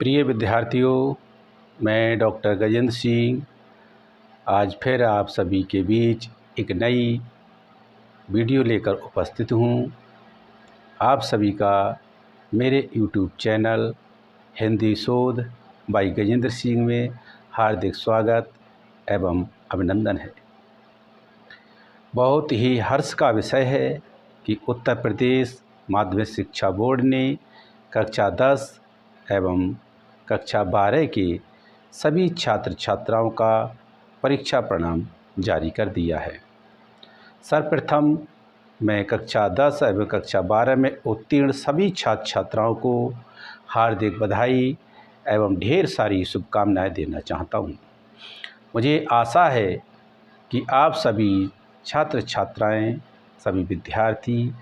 प्रिय विद्यार्थियों, मैं डॉक्टर गजेंद्र सिंह आज फिर आप सभी के बीच एक नई वीडियो लेकर उपस्थित हूँ। आप सभी का मेरे YouTube चैनल हिंदी शोध बाई गजेंद्र सिंह में हार्दिक स्वागत एवं अभिनंदन है। बहुत ही हर्ष का विषय है कि उत्तर प्रदेश माध्यमिक शिक्षा बोर्ड ने कक्षा 10 एवं कक्षा 12 के सभी छात्र छात्राओं का परीक्षा परिणाम जारी कर दिया है। सर्वप्रथम मैं कक्षा 10 एवं कक्षा 12 में उत्तीर्ण सभी छात्र छात्राओं को हार्दिक बधाई एवं ढेर सारी शुभकामनाएं देना चाहता हूं। मुझे आशा है कि आप सभी छात्र छात्राएं, सभी विद्यार्थी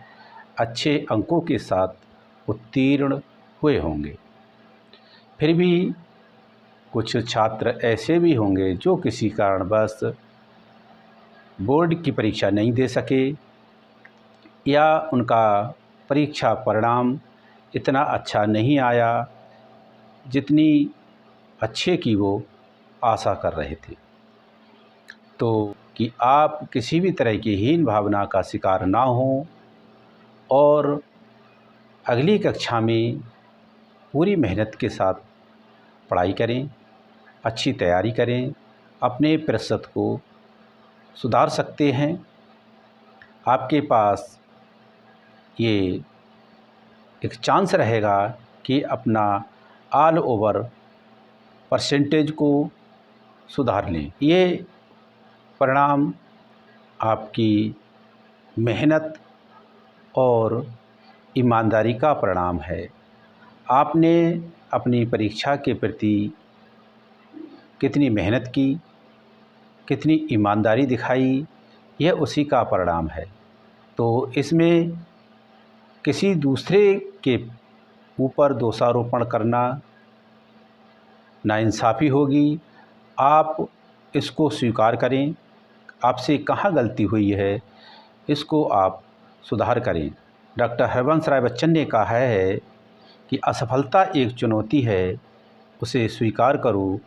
अच्छे अंकों के साथ उत्तीर्ण हुए होंगे। फिर भी कुछ छात्र ऐसे भी होंगे जो किसी कारणवश बोर्ड की परीक्षा नहीं दे सके या उनका परीक्षा परिणाम इतना अच्छा नहीं आया जितनी अच्छे की वो आशा कर रहे थे। तो कि आप किसी भी तरह की हीन भावना का शिकार ना हों और अगली कक्षा में पूरी मेहनत के साथ पढ़ाई करें, अच्छी तैयारी करें, अपने प्रतिशत को सुधार सकते हैं। आपके पास ये एक चांस रहेगा कि अपना ऑल ओवर परसेंटेज को सुधार लें। ये परिणाम आपकी मेहनत और ईमानदारी का परिणाम है। आपने अपनी परीक्षा के प्रति कितनी मेहनत की, कितनी ईमानदारी दिखाई, यह उसी का परिणाम है। तो इसमें किसी दूसरे के ऊपर दोषारोपण करना नाइंसाफ़ी होगी। आप इसको स्वीकार करें, आपसे कहाँ गलती हुई है इसको आप सुधार करें। डॉक्टर हरवंश राय बच्चन ने कहा है कि असफलता एक चुनौती है, उसे स्वीकार करो,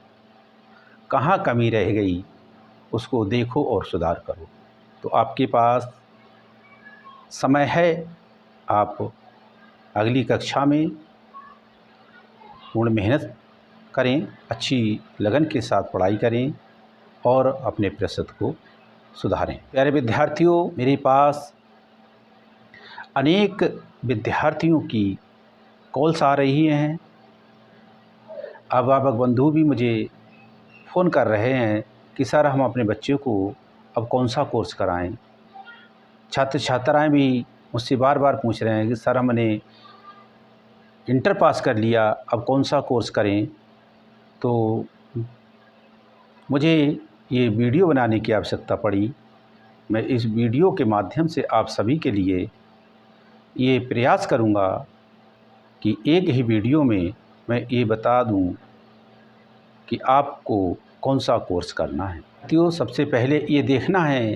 कहाँ कमी रह गई उसको देखो और सुधार करो। तो आपके पास समय है, आप अगली कक्षा में पूर्ण मेहनत करें, अच्छी लगन के साथ पढ़ाई करें और अपने प्रतिशत को सुधारें। प्यारे विद्यार्थियों, मेरे पास अनेक विद्यार्थियों की कॉल्स आ रही हैं। अभिभावक बंधु भी मुझे फ़ोन कर रहे हैं कि सर हम अपने बच्चे को अब कौन सा कोर्स कराएं। छात्र छात्राएं भी मुझसे बार बार पूछ रहे हैं कि सर हमने इंटर पास कर लिया, अब कौन सा कोर्स करें। तो मुझे ये वीडियो बनाने की आवश्यकता पड़ी। मैं इस वीडियो के माध्यम से आप सभी के लिए ये प्रयास करूँगा कि एक ही वीडियो में मैं ये बता दूं कि आपको कौन सा कोर्स करना है। तो सबसे पहले ये देखना है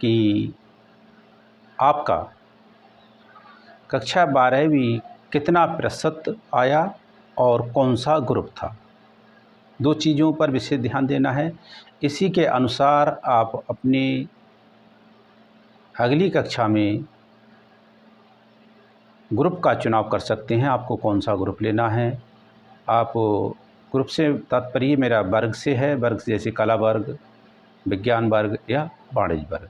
कि आपका कक्षा 12वीं कितना प्रतिशत आया और कौन सा ग्रुप था। दो चीज़ों पर विशेष ध्यान देना है। इसी के अनुसार आप अपनी अगली कक्षा में ग्रुप का चुनाव कर सकते हैं। आपको कौन सा ग्रुप लेना है। आप ग्रुप से तात्पर्य मेरा वर्ग से है, वर्ग जैसे कला वर्ग, विज्ञान वर्ग या वाणिज्य वर्ग।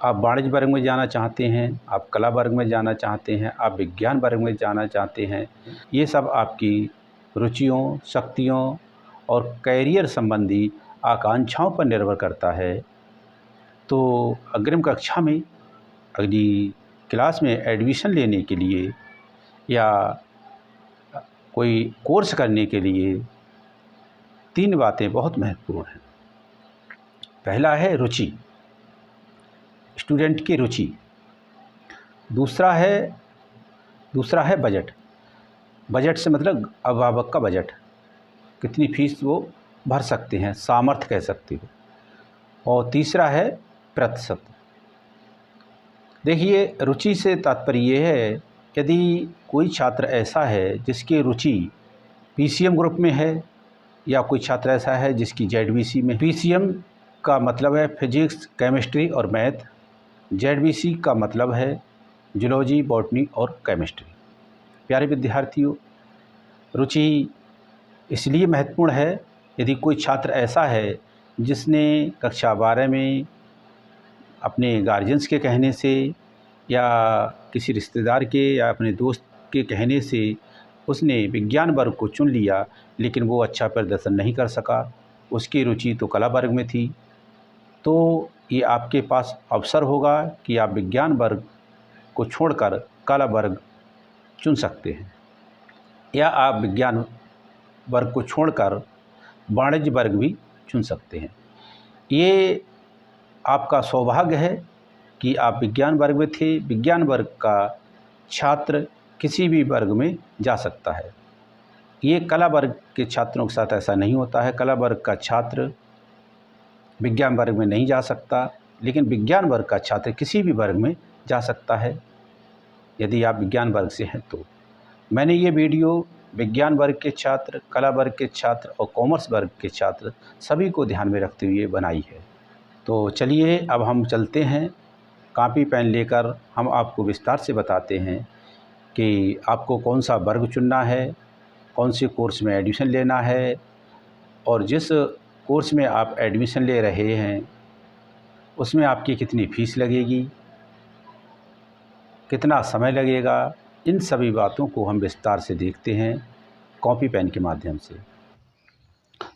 आप वाणिज्य वर्ग में जाना चाहते हैं, आप कला वर्ग में जाना चाहते हैं, आप विज्ञान वर्ग में जाना चाहते हैं, ये सब आपकी रुचियों, शक्तियों और कैरियर संबंधी आकांक्षाओं पर निर्भर करता है। तो अग्रिम कक्षा में अगली क्लास में एडमिशन लेने के लिए या कोई कोर्स करने के लिए 3 बातें बहुत महत्वपूर्ण हैं। पहला है रुचि, स्टूडेंट की रुचि। दूसरा है बजट। बजट से मतलब अभिभावक का बजट, कितनी फीस वो भर सकते हैं, सामर्थ्य कह सकते हो। और तीसरा है प्रतिशत। देखिए, रुचि से तात्पर्य ये है, यदि कोई छात्र ऐसा है जिसकी रुचि पीसीएम ग्रुप में है या कोई छात्र ऐसा है जिसकी जेडबीसी में। पीसीएम का मतलब है फिजिक्स, केमिस्ट्री और मैथ। जेडबीसी का मतलब है जूलॉजी, बॉटनी और केमिस्ट्री। प्यारे विद्यार्थियों, रुचि इसलिए महत्वपूर्ण है, यदि कोई छात्र ऐसा है जिसने कक्षा 12 में अपने गार्जियंस के कहने से या किसी रिश्तेदार के या अपने दोस्त के कहने से उसने विज्ञान वर्ग को चुन लिया, लेकिन वो अच्छा प्रदर्शन नहीं कर सका, उसकी रुचि तो कला वर्ग में थी, तो ये आपके पास अवसर होगा कि आप विज्ञान वर्ग को छोड़कर कला वर्ग चुन सकते हैं, या आप विज्ञान वर्ग को छोड़कर वाणिज्य वर्ग भी चुन सकते हैं। ये आपका सौभाग्य है कि आप विज्ञान वर्ग में थे। विज्ञान वर्ग का छात्र किसी भी वर्ग में जा सकता है। ये कला वर्ग के छात्रों के साथ ऐसा नहीं होता है। कला वर्ग का छात्र विज्ञान वर्ग में नहीं जा सकता, लेकिन विज्ञान वर्ग का छात्र किसी भी वर्ग में जा सकता है यदि आप विज्ञान वर्ग से हैं तो। मैंने ये वीडियो विज्ञान वर्ग के छात्र, कला वर्ग के छात्र और कॉमर्स वर्ग के छात्र सभी को ध्यान में रखते हुए बनाई है। तो चलिए अब हम चलते हैं, कॉपी पेन लेकर हम आपको विस्तार से बताते हैं कि आपको कौन सा वर्ग चुनना है, कौन से कोर्स में एडमिशन लेना है, और जिस कोर्स में आप एडमिशन ले रहे हैं उसमें आपकी कितनी फ़ीस लगेगी, कितना समय लगेगा। इन सभी बातों को हम विस्तार से देखते हैं कॉपी पेन के माध्यम से।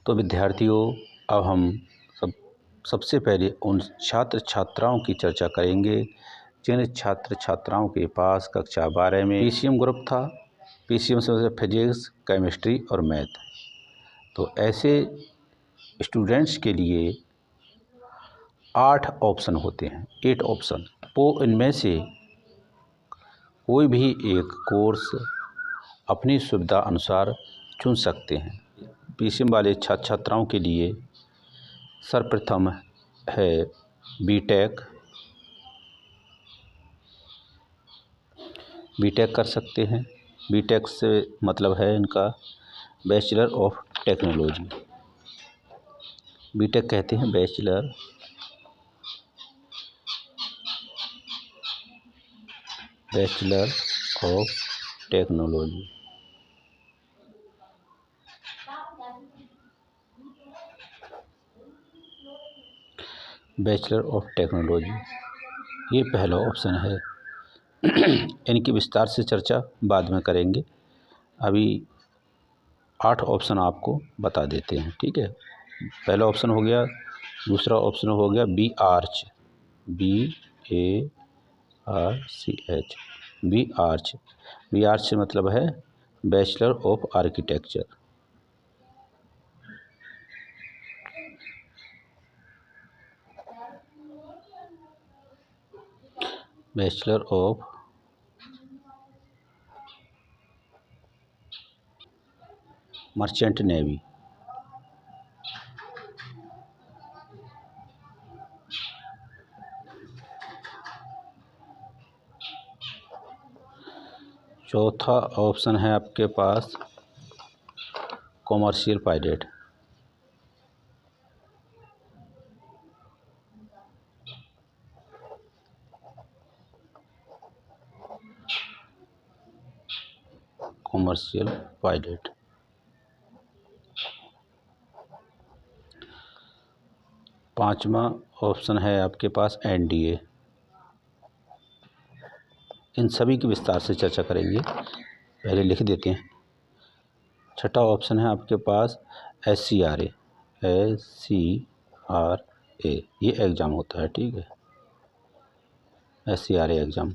तो विद्यार्थियों, अब हम सबसे पहले उन छात्र छात्राओं की चर्चा करेंगे जिन छात्र छात्राओं के पास कक्षा 12 में पीसीएम ग्रुप था। पीसीएम से फिजिक्स, केमिस्ट्री और मैथ। तो ऐसे स्टूडेंट्स के लिए 8 ऑप्शन होते हैं, 8 ऑप्शन। वो इनमें से कोई भी एक कोर्स अपनी सुविधा अनुसार चुन सकते हैं। पीसीएम वाले छात्र छात्राओं के लिए सर्वप्रथम है बीटेक कर सकते हैं। बीटेक से मतलब है इनका बैचलर ऑफ टेक्नोलॉजी। बीटेक कहते हैं bachelor of technology. Bachelor of technology ये पहला ऑप्शन है। इनकी विस्तार से चर्चा बाद में करेंगे, अभी 8 ऑप्शन आपको बता देते हैं, ठीक है। पहला ऑप्शन हो गया, दूसरा ऑप्शन हो गया B arch, BARCH, B arch से मतलब है bachelor of architecture. Bachelor of merchant navy. चौथा ऑप्शन है आपके पास कॉमर्शियल पायलट। Commercial pilot. पांचवा ऑप्शन है आपके पास एनडीए। इन सभी की विस्तार से चर्चा करेंगे, पहले लिख देते हैं। छठा ऑप्शन है आपके पास SCRA, ये एग्ज़ाम होता है, ठीक है, SCRA एग्ज़ाम।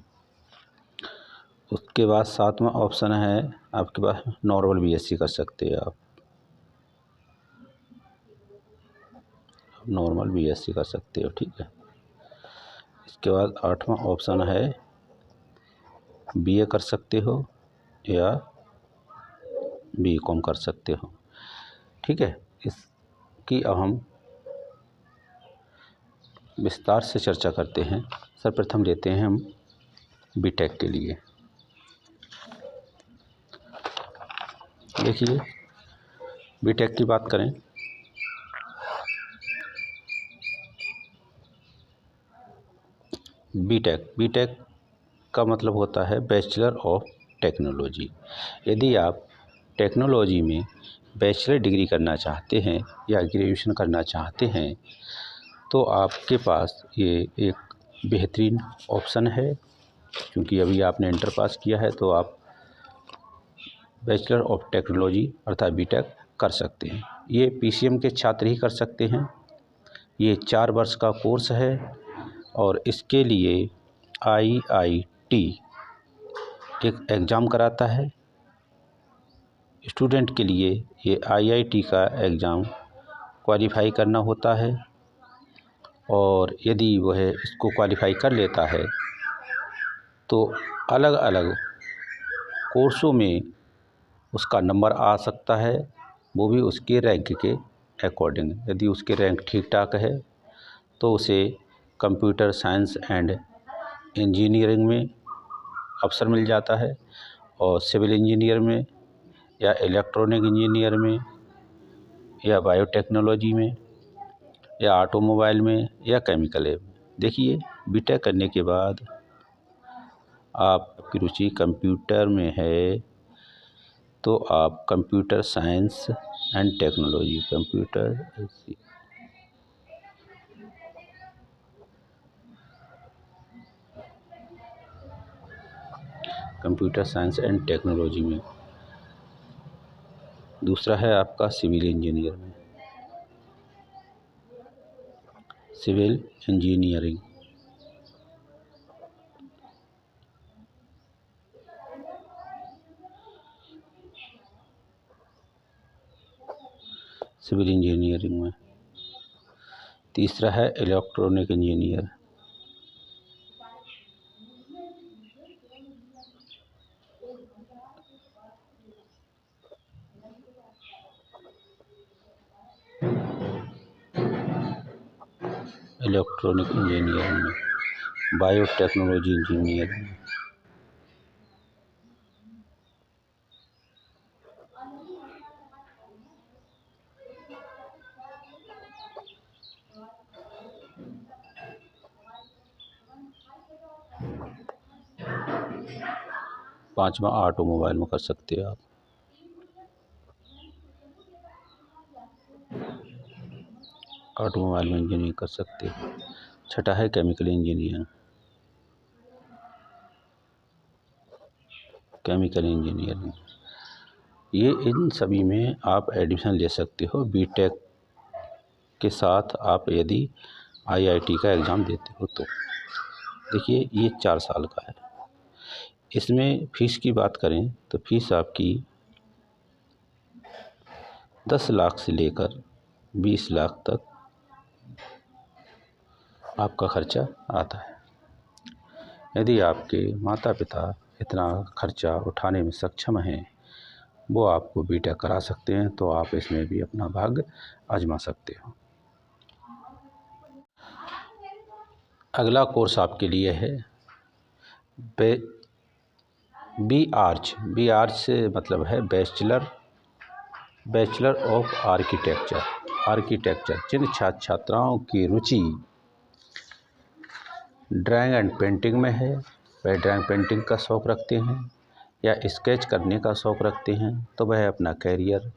उसके बाद 7वां ऑप्शन है आपके पास नॉर्मल BSc कर सकते हैं आप, नॉर्मल BSc कर सकते हो, ठीक है। इसके बाद 8वां ऑप्शन है BA कर सकते हो या BCom कर सकते हो, ठीक है। इसकी अब हम विस्तार से चर्चा करते हैं। सर्वप्रथम लेते हैं हम बीटेक के लिए। देखिए बीटेक की बात करें, बीटेक का मतलब होता है बैचलर ऑफ टेक्नोलॉजी। यदि आप टेक्नोलॉजी में बैचलर डिग्री करना चाहते हैं या ग्रेजुएशन करना चाहते हैं तो आपके पास ये एक बेहतरीन ऑप्शन है, क्योंकि अभी आपने इंटर पास किया है तो आप बैचलर ऑफ टेक्नोलॉजी अर्थात बीटेक कर सकते हैं। ये पीसीएम के छात्र ही कर सकते हैं। ये 4 वर्ष का कोर्स है और इसके लिए आईआईटी एक एग्ज़ाम कराता है। स्टूडेंट के लिए ये आईआईटी का एग्ज़ाम क्वालिफ़ाई करना होता है और यदि वह इसको क्वालिफ़ाई कर लेता है तो अलग अलग कोर्सों में उसका नंबर आ सकता है, वो भी उसके रैंक के अकॉर्डिंग। यदि उसके रैंक ठीक ठाक है तो उसे कंप्यूटर साइंस एंड इंजीनियरिंग में अवसर मिल जाता है और सिविल इंजीनियर में या इलेक्ट्रॉनिक इंजीनियर में या बायोटेक्नोलॉजी में या ऑटोमोबाइल में या केमिकल में। देखिए, बीटेक करने के बाद आपकी रुचि कंप्यूटर में है तो आप computer science and technology computer science and technology में। दूसरा है आपका सिविल इंजीनियर में, सिविल इंजीनियरिंग। सिविल इंजीनियरिंग में। तीसरा है इलेक्ट्रॉनिक इंजीनियर। इलेक्ट्रॉनिक इंजीनियर में, बायोटेक्नोलॉजी इंजीनियर में। पांचवा ऑटोमोबाइल में कर सकते हैं आप। ऑटोमोबाइल में इंजीनियरिंग कर सकते हैं। छठा है केमिकल इंजीनियर। केमिकल इंजीनियरिंग, ये इन सभी में आप एडमिशन ले सकते हो बीटेक के साथ, आप यदि आईआईटी का एग्ज़ाम देते हो तो। देखिए, ये 4 साल का है। इसमें फ़ीस की बात करें तो फ़ीस आपकी 10 लाख से लेकर 20 लाख तक आपका खर्चा आता है। यदि आपके माता पिता इतना खर्चा उठाने में सक्षम हैं, वो आपको बीटेक करा सकते हैं, तो आप इसमें भी अपना भाग्य आजमा सकते हो। अगला कोर्स आपके लिए है बी आर्च से मतलब है बैचलर ऑफ आर्किटेक्चर। जिन छात्र छात्राओं की रुचि ड्राइंग एंड पेंटिंग में है, वह ड्राइंग पेंटिंग का शौक़ रखते हैं या स्केच करने का शौक़ रखते हैं, तो वह अपना कैरियर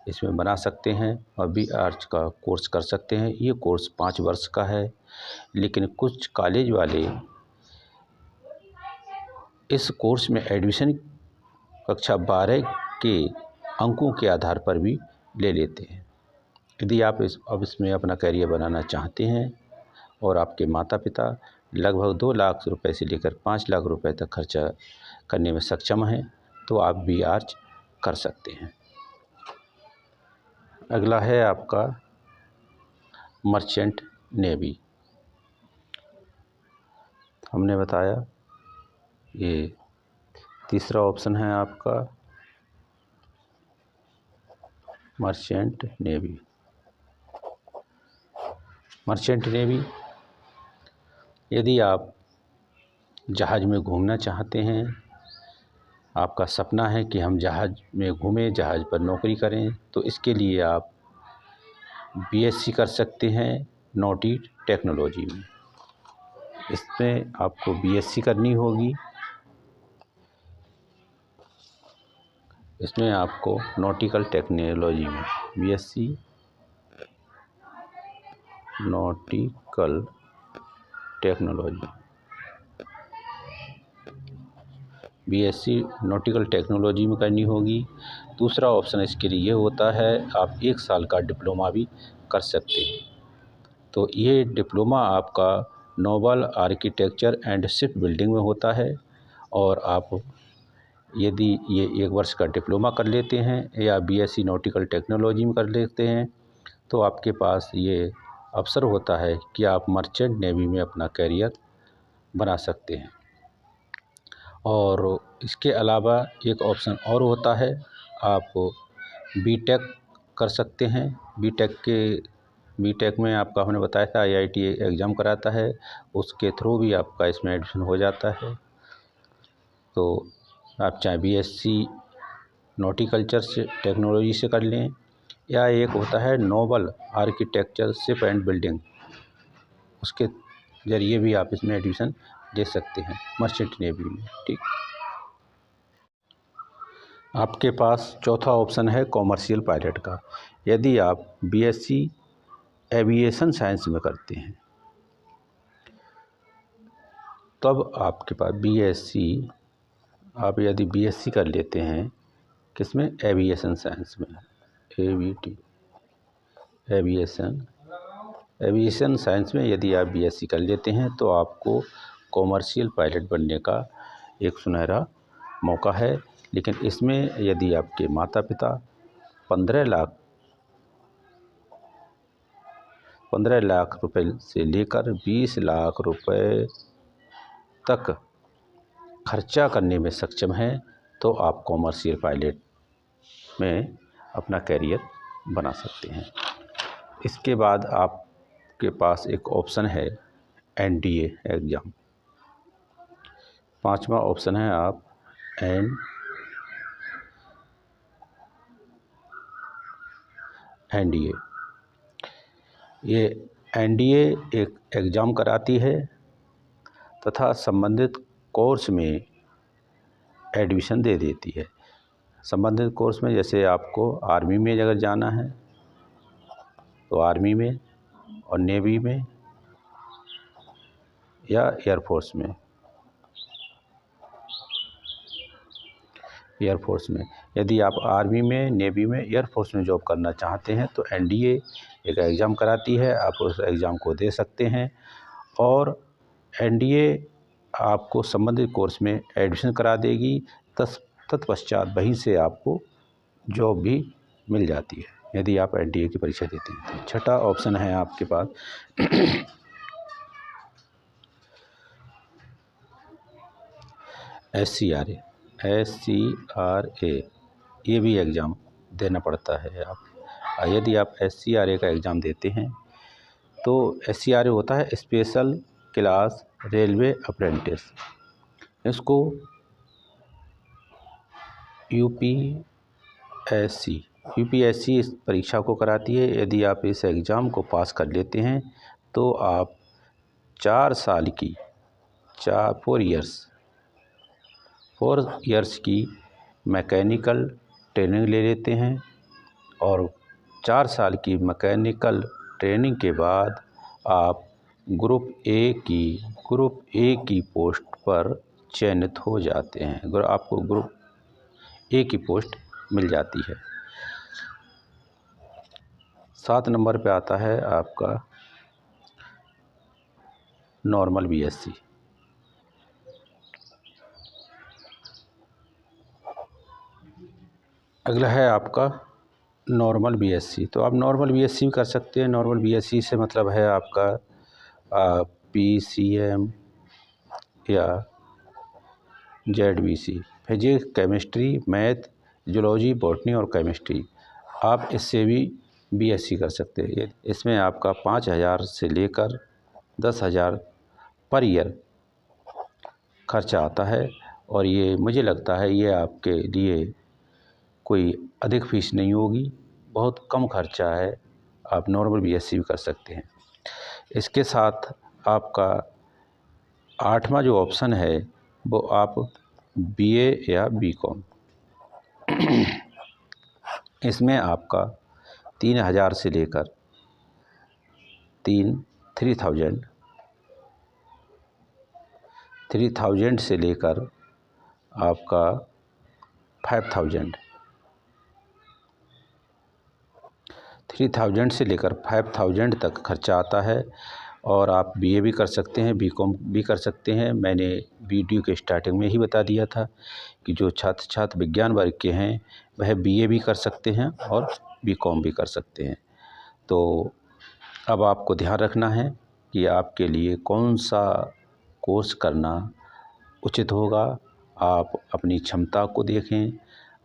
इसमें बना सकते हैं और बी आर्च का कोर्स कर सकते हैं। ये कोर्स 5 वर्ष का है, लेकिन कुछ कॉलेज वाले इस कोर्स में एडमिशन कक्षा 12 के अंकों के आधार पर भी ले लेते हैं। यदि आप इसमें अपना कैरियर बनाना चाहते हैं और आपके माता पिता लगभग 2 लाख रुपए से लेकर 5 लाख रुपए तक खर्चा करने में सक्षम हैं, तो आप बी आर्च कर सकते हैं। अगला है आपका मर्चेंट नेवी। हमने बताया ये तीसरा ऑप्शन है आपका मर्चेंट नेवी। यदि आप जहाज़ में घूमना चाहते हैं आपका सपना है कि हम जहाज़ में घूमें, जहाज़ पर नौकरी करें, तो इसके लिए आप बीएससी कर सकते हैं नॉटी टेक्नोलॉजी में। इसमें आपको बीएससी करनी होगी। इसमें आपको नॉटिकल टेक्नोलॉजी में BSc nautical technology BSc nautical technology में करनी होगी। दूसरा ऑप्शन इसके लिए होता है आप 1 साल का डिप्लोमा भी कर सकते हैं। तो ये डिप्लोमा आपका naval architecture and ship building में होता है, और आप यदि ये 1 वर्ष का डिप्लोमा कर लेते हैं या बीएससी नॉटिकल टेक्नोलॉजी में कर लेते हैं, तो आपके पास ये अवसर होता है कि आप मर्चेंट नेवी में अपना करियर बना सकते हैं। और इसके अलावा एक ऑप्शन और होता है, आप बीटेक कर सकते हैं। बीटेक में आपका हमने बताया था आईआईटी एग्ज़ाम कराता है, उसके थ्रू भी आपका इसमें एडमिशन हो जाता है। तो आप चाहे बीएससी नॉटिकल्चर से टेक्नोलॉजी से कर लें, या एक होता है naval architecture ship and building, उसके ज़रिए भी आप इसमें एडमिशन ले सकते हैं मर्चेंट नेवी में। ठीक, आपके पास चौथा ऑप्शन है कॉमर्शियल पायलट का। यदि आप बीएससी एविएशन साइंस में करते हैं, तब आपके पास आप यदि बीएससी कर लेते हैं किसमें, एविएशन साइंस में, एवीटी एविएशन साइंस में यदि आप बीएससी कर लेते हैं तो आपको कॉमर्शियल पायलट बनने का एक सुनहरा मौका है। लेकिन इसमें यदि आपके माता पिता 15 लाख रुपए से लेकर 20 लाख रुपए तक खर्चा करने में सक्षम हैं, तो आप कॉमर्शियल पायलट में अपना करियर बना सकते हैं। इसके बाद आपके पास एक ऑप्शन है एनडीए एग्ज़ाम। 5वां ऑप्शन है आप एनडीए। ये एनडीए एक एग्ज़ाम कराती है तथा संबंधित कोर्स में एडमिशन दे देती है। संबंधित कोर्स में जैसे आपको आर्मी में अगर जाना है तो आर्मी में, और नेवी में या एयरफोर्स में यदि आप आर्मी में, नेवी में, एयरफोर्स में जॉब करना चाहते हैं तो एनडीए एक एग्ज़ाम कराती है, आप उस एग्ज़ाम को दे सकते हैं। और एनडीए आपको संबंधित कोर्स में एडमिशन करा देगी, तत्पश्चात वहीं से आपको जॉब भी मिल जाती है यदि आप एनडीए की परीक्षा देते हैं। तो छठा ऑप्शन है आपके पास एससीआरए। ये भी एग्ज़ाम देना पड़ता है आप। यदि आप एससीआरए का एग्ज़ाम देते हैं तो एससीआरए होता है स्पेशल क्लास रेलवे अप्रेंटिस। इसको यूपीएससी इस परीक्षा को कराती है। यदि आप इस एग्ज़ाम को पास कर लेते हैं तो आप 4 साल की 4 इयर्स की मैकेनिकल ट्रेनिंग ले लेते हैं, और 4 साल की मैकेनिकल ट्रेनिंग के बाद आप ग्रुप ए की पोस्ट पर चयनित हो जाते हैं। आपको ग्रुप ए की पोस्ट मिल जाती है। 7 नंबर पे आता है आपका नॉर्मल बीएससी। अगला है आपका नॉर्मल बीएससी। तो आप नॉर्मल बीएससी भी कर सकते हैं। नॉर्मल बीएससी से मतलब है आपका पीसीएम या जेडबीसी, physics, chemistry, math, zoology, botany और केमिस्ट्री। आप इससे भी बीएससी कर सकते हैं। इसमें आपका 5,000 से लेकर 10,000 पर ईयर खर्चा आता है, और ये मुझे लगता है ये आपके लिए कोई अधिक फ़ीस नहीं होगी, बहुत कम खर्चा है, आप नॉर्मल बीएससी भी कर सकते हैं। इसके साथ आपका 8वां जो ऑप्शन है वो आप बीए या बीकॉम इसमें आपका 3000 से लेकर 3000 से लेकर आपका 5000 तक खर्चा आता है। और आप बीए भी कर सकते हैं, बीकॉम भी कर सकते हैं। मैंने वीडियो के स्टार्टिंग में ही बता दिया था कि जो छात्र विज्ञान वर्ग के हैं वह बीए भी कर सकते हैं और बीकॉम भी कर सकते हैं। तो अब आपको ध्यान रखना है कि आपके लिए कौन सा कोर्स करना उचित होगा। आप अपनी क्षमता को देखें,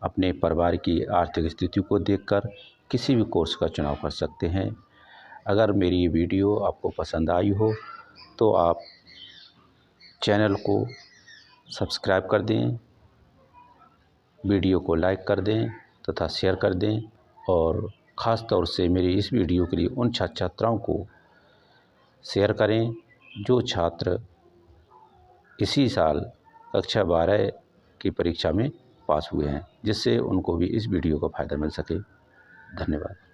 अपने परिवार की आर्थिक स्थिति को देखकर किसी भी कोर्स का चुनाव कर सकते हैं। अगर मेरी ये वीडियो आपको पसंद आई हो तो आप चैनल को सब्सक्राइब कर दें, वीडियो को लाइक कर दें तथा शेयर कर दें। और ख़ास तौर से मेरी इस वीडियो के लिए उन छात्र छात्राओं को शेयर करें जो छात्र इसी साल कक्षा 12 की परीक्षा में पास हुए हैं, जिससे उनको भी इस वीडियो का फ़ायदा मिल सके। धन्यवाद।